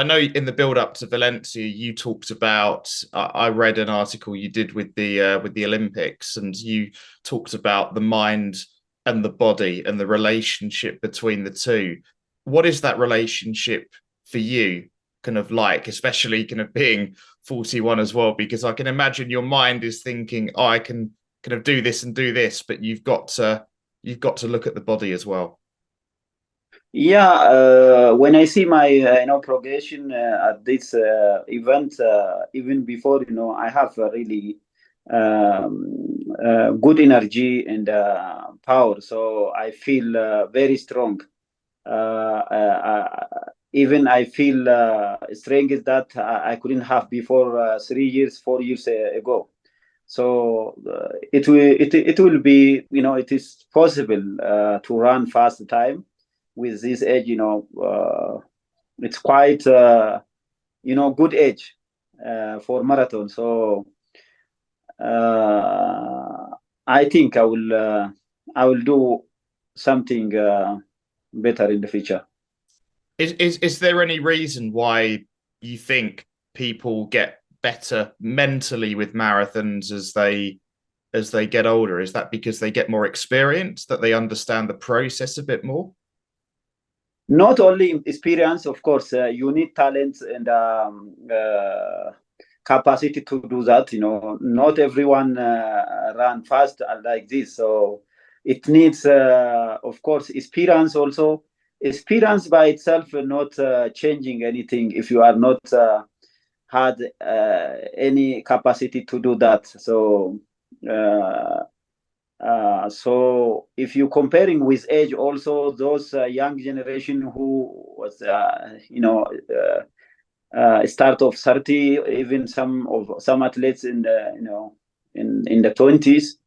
I know in the build up to Valencia, you talked about. I read an article you did with the Olympics, and you talked about the mind and the body and the relationship between the two. What is that relationship for you, kind of like, especially kind of being 41 as well? Because I can imagine your mind is thinking, "Oh, I can kind of do this and do this," but you've got to look at the body as well. Yeah, when I see my progression at this event, even before, I have a really good energy and power. So I feel very strong. Even I feel strength that I couldn't have before 3 years, 4 years ago. So it will be, it is possible to run fast time with this age. It's quite good age for marathon. So I think I will do something better in the future. Is there any reason why you think people get better mentally with marathons as they get older? Is that because they get more experience, that they understand the process a bit more? Not only experience, of course, you need talent and capacity to do that. Not everyone run fast like this, so it needs, of course, experience also. Experience by itself not changing anything if you are not had any capacity to do that. So if you comparing with age, also those young generation who was start of 30, even some athletes in the in the 20s,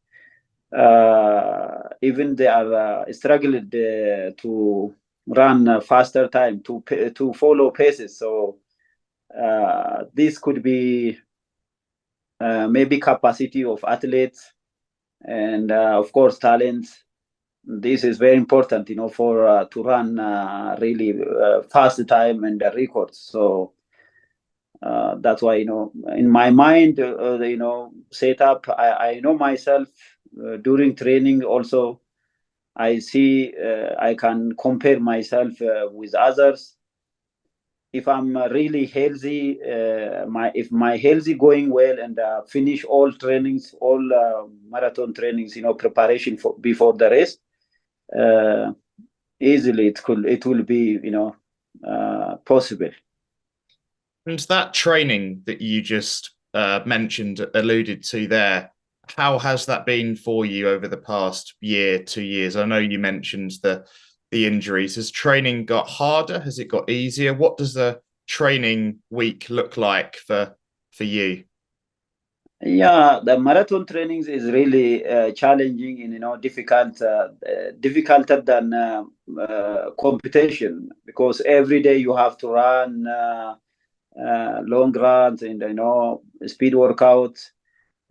even they are struggling to run faster time to follow paces. So this could be maybe capacity of athletes and of course talent. This is very important, for to run really fast time and records. So that's why, in my mind, setup. I know myself during training. Also, I see I can compare myself with others. If I'm really healthy, if my healthy going well and finish all trainings, all marathon trainings, preparation for before the race, uh, easily it will be possible. And that training that you just mentioned, alluded to there, how has that been for you over the past year, 2 years? I know you mentioned the injuries. Has training got harder? Has it got easier? What does the training week look like for you? Yeah, the marathon trainings is really challenging and difficult, difficult than competition, because every day you have to run long runs and speed workouts.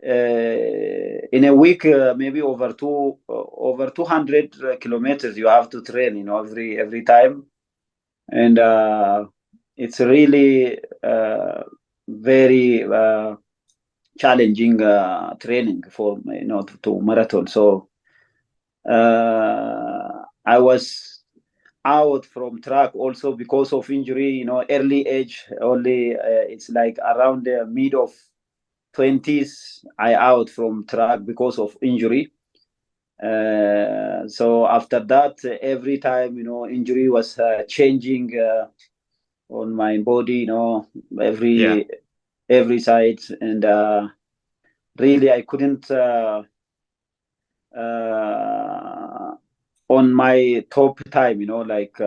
In a week, maybe over 200 kilometers you have to train, every time, and it's really very challenging training for to marathon. So I was out from track also because of injury. Early age only. It's like around the mid of 20s. I out from track because of injury. So after that, every time injury was changing on my body. Yeah. Every side, and really I couldn't uh, on my top time, like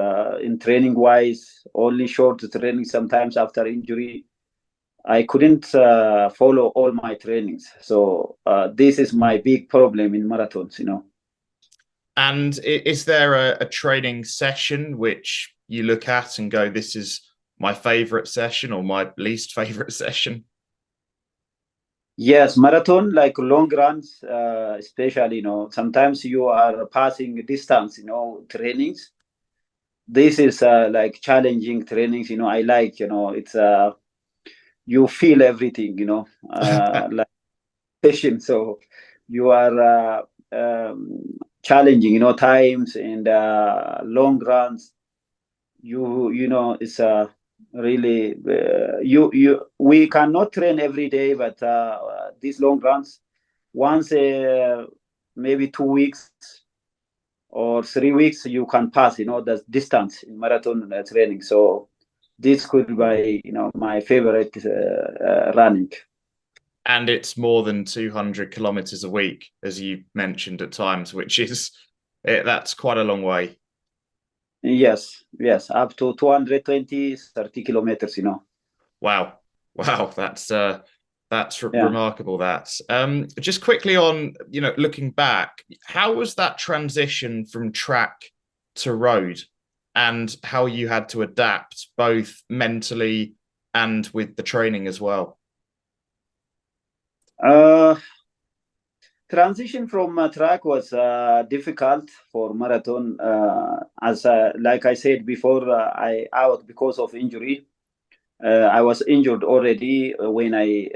in training wise, only short training. Sometimes after injury I couldn't follow all my trainings. So this is my big problem in marathons. And is there a training session which you look at and go, this is my favorite session or my least favorite session? Yes, marathon, like long runs, especially, sometimes you are passing distance, trainings. this is like challenging trainings. I like, it's you feel everything, like passion. So you are challenging, times and long runs. It's really we cannot train every day, but these long runs once maybe 2 weeks or 3 weeks you can pass, the distance in marathon training. So this could be my favorite running. And it's more than 200 kilometers a week, as you mentioned at times, which is that's quite a long way. Yes, up to 220, 30 kilometers. Wow, wow, that's Yeah. remarkable. That's just quickly on, looking back, how was that transition from track to road, and how you had to adapt both mentally and with the training as well? Transition from track was difficult for marathon, as like I said before, I out because of injury. I was injured already when I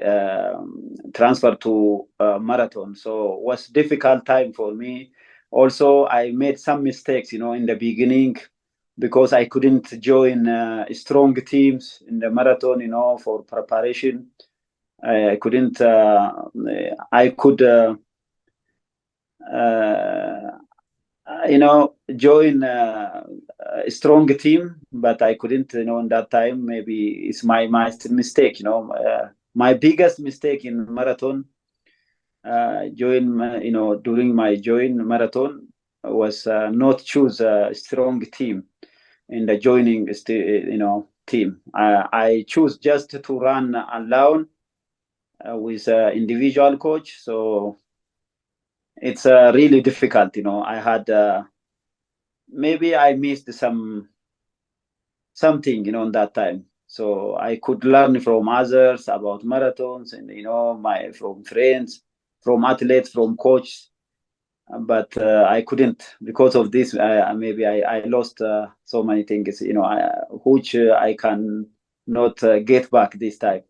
transferred to marathon, so it was difficult time for me. Also, I made some mistakes, in the beginning, because I couldn't join strong teams in the marathon, for preparation. I couldn't. I could. Uh, join a strong team, but I couldn't, in that time. Maybe it's my mistake. My biggest mistake in marathon, during my join marathon, was not choose a strong team in the joining, team. I choose just to run alone with individual coach. So it's really difficult. I had maybe I missed something, in that time. So I could learn from others about marathons, and my from friends, from athletes, from coaches. But I couldn't because of this. Maybe I lost so many things, which I can not get back this time.